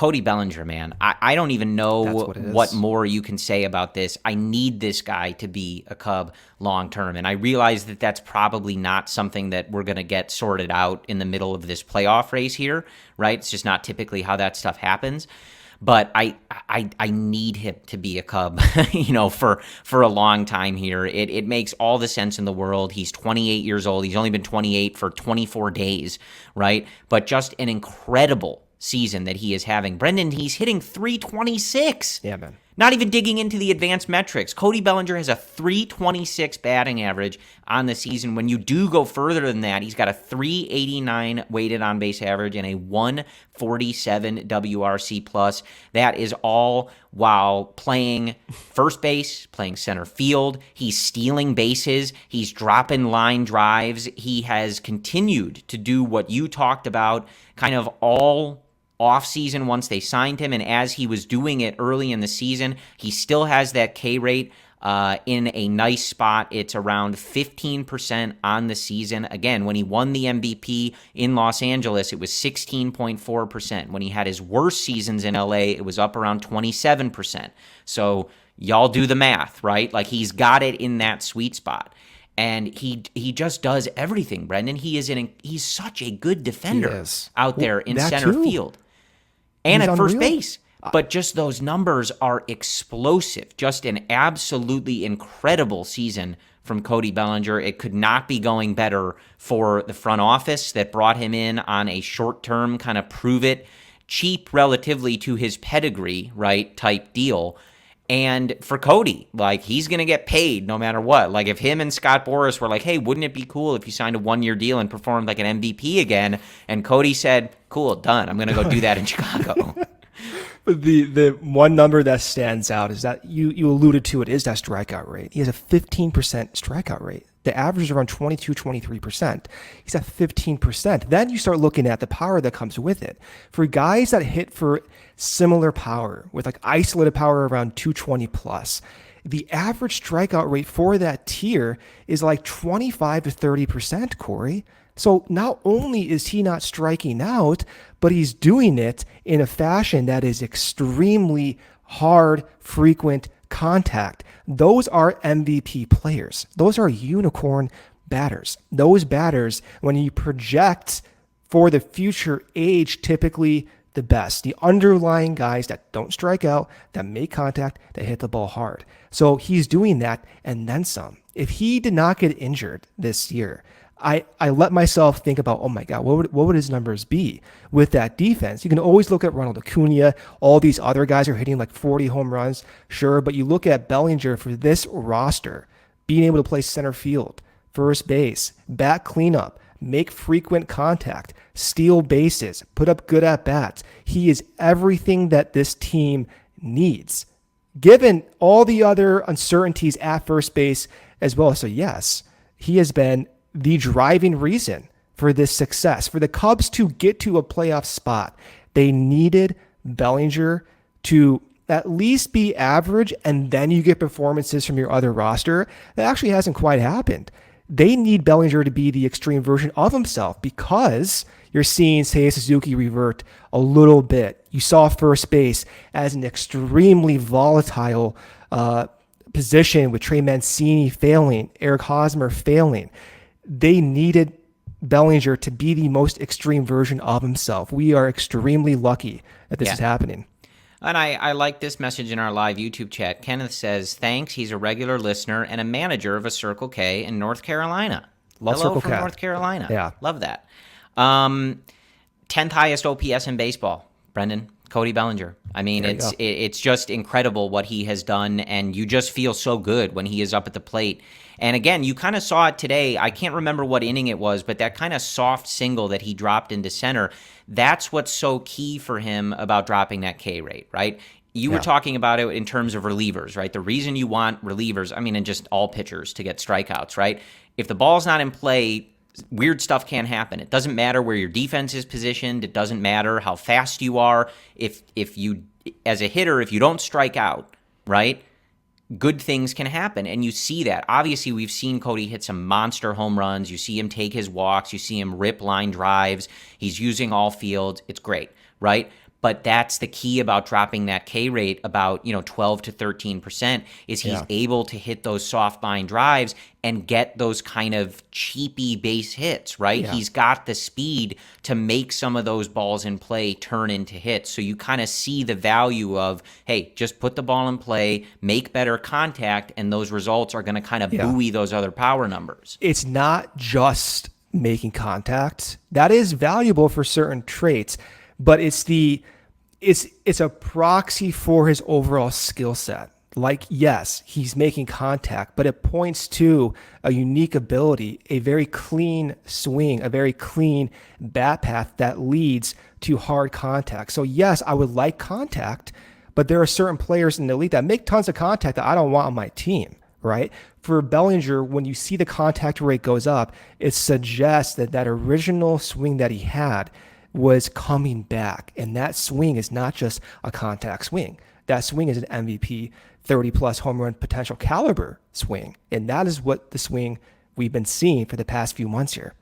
Cody Bellinger, man. I don't even know what more you can say about this. I need this guy to be a Cub long term. And I realize that that's probably not something that we're going to get sorted out in the middle of this playoff race here, right? It's just not typically how that stuff happens. But I need him to be a Cub, for a long time here. It makes all the sense in the world. He's 28 years old. He's only been 28 for 24 days, right? But just an incredible season that he is having. Brendan, he's hitting 326. Yeah, man. Not even digging into the advanced metrics. Cody Bellinger has a 326 batting average on the season. When you do go further than that, he's got a 389 weighted on base average and a 147 WRC plus. That is all while playing first base, playing center field. He's stealing bases. He's dropping line drives. He has continued to do what you talked about kind of all offseason once they signed him, and as he was doing it early in the season, he still has that K rate in a nice spot. It's around 15% on the season. Again, when he won the MVP in Los Angeles, it was 16.4%. When he had his worst seasons in LA, it was up around 27%. So y'all do the math, right? Like, he's got it in that sweet spot. And he just does everything, Brendan. He's such a good defender out there in center field. And at first base. But just those numbers are explosive. Just an absolutely incredible season from Cody Bellinger. It could not be going better for the front office that brought him in on a short-term kind of prove-it, cheap relatively to his pedigree, right, type deal. And for Cody, like, he's going to get paid no matter what. Like, if him and Scott Boras were like, hey, wouldn't it be cool if you signed a one-year deal and performed like an MVP again? And Cody said, cool, done. I'm going to go do that in Chicago. But the one number that stands out is that you alluded to it, is that strikeout rate. He has a 15% strikeout rate. The average is around 22, 23%. He's at 15%. Then you start looking at the power that comes with it. For guys that hit for similar power, with like isolated power around 220 plus, the average strikeout rate for that tier is like 25 to 30%, Corey. So not only is he not striking out, but he's doing it in a fashion that is extremely hard, frequent contact. Those are MVP players. Those are unicorn batters. Those batters, when you project for the future age, typically the best. The underlying guys that don't strike out, that make contact, that hit the ball hard. So he's doing that and then some. If he did not get injured this year, I let myself think about, oh my God, what would his numbers be with that defense? You can always look at Ronald Acuna. All these other guys are hitting like 40 home runs, sure, but you look at Bellinger for this roster, being able to play center field, first base, bat cleanup, make frequent contact, steal bases, put up good at-bats. He is everything that this team needs, given all the other uncertainties at first base as well. So yes, he has been the driving reason for this success. For the Cubs to get to a playoff spot, they needed Bellinger to at least be average, and then you get performances from your other roster. That actually hasn't quite happened. They need Bellinger to be the extreme version of himself, because you're seeing Seiya Suzuki revert a little bit. You saw first base as an extremely volatile position with Trey Mancini failing, Eric Hosmer failing. They needed Bellinger to be the most extreme version of himself. We are extremely lucky that this is happening. And I like this message in our live YouTube chat. Kenneth says, thanks, he's a regular listener and a manager of a Circle K in North Carolina. Love Hello Circle from K. North Carolina. Yeah. Love that. 10th highest OPS in baseball, Brendan. Cody Bellinger. I mean, it's just incredible what he has done, and you just feel so good when he is up at the plate. And again, you kind of saw it today. I can't remember what inning it was, but that kind of soft single that he dropped into center, that's what's so key for him about dropping that K rate, right? You were talking about it in terms of relievers, right? The reason you want relievers, I mean, and just all pitchers to get strikeouts, right? If the ball's not in play, weird stuff can happen. It doesn't matter where your defense is positioned. It doesn't matter how fast you are. If you, as a hitter, if you don't strike out, right, good things can happen. And you see that. Obviously, we've seen Cody hit some monster home runs. You see him take his walks. You see him rip line drives. He's using all fields. It's great, right? But that's the key about dropping that K rate about, 12 to 13% is he's able to hit those soft line drives and get those kind of cheapy base hits, right? Yeah. He's got the speed to make some of those balls in play turn into hits. So you kind of see the value of, hey, just put the ball in play, make better contact, and those results are going to kind of buoy those other power numbers. It's not just making contact. That is valuable for certain traits, but it's a proxy for his overall skill set. Like, yes, he's making contact, but it points to a unique ability, a very clean swing, a very clean bat path that leads to hard contact. So yes, I would like contact, but there are certain players in the league that make tons of contact that I don't want on my team, right? For Bellinger, when you see the contact rate goes up, it suggests that that original swing that he had was coming back. And that swing is not just a contact swing. That swing is an MVP 30-plus home run potential caliber swing. And that is what the swing we've been seeing for the past few months here.